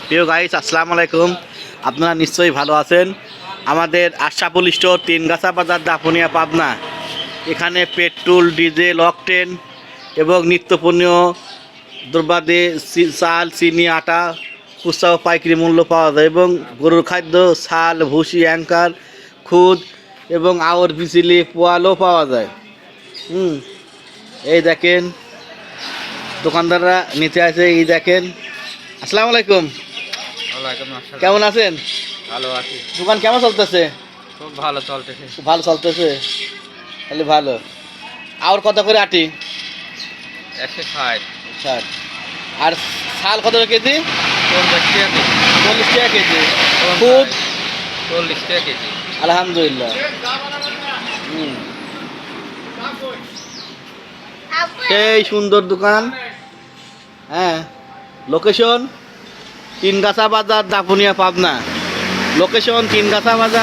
প্রিয় গাইস, আসসালামু আলাইকুম। আপনারা নিশ্চয়ই ভালো আছেন। আমাদের আশরাফুল স্টোর তিনগাছা বাজার দাপুনিয়া পাবনা, এখানে পেট্রোল, ডিজেল, অকটেন এবং নিত্যপণ্য দ্রব্যাদি চাল, চিনি, আটা খুচরা ও পাইকারি মূল্য পাওয়া যায় এবং গরুর খাদ্য, ছাল, ভুসি, অ্যাঙ্কার, খুদ এবং আওয়ার বিচিলি, পোয়ালও পাওয়া যায়। এই দেখেন দোকানদাররা নিতে আছে। এই দেখেন। আসসালামু আলাইকুম। কেমন আছেন? ভালো আছি। দোকান কেমন চলতেছে? খুব ভালো চলতেছে। খুব ভালো চলতেছে, তাহলে ভালো। আর কত করে আটি? 160। 60। আর শাল কত করে কেজি? 40 টাকা কেজি। 40 টাকা কেজি। খুব 40 টাকা কেজি। আলহামদুলিল্লাহ। সেই সুন্দর দোকান। হ্যাঁ, লোকেশন তিনগাছা বাজার দাপুনিয়া পাবনা। লোকেশন তিনগাছা বাজার।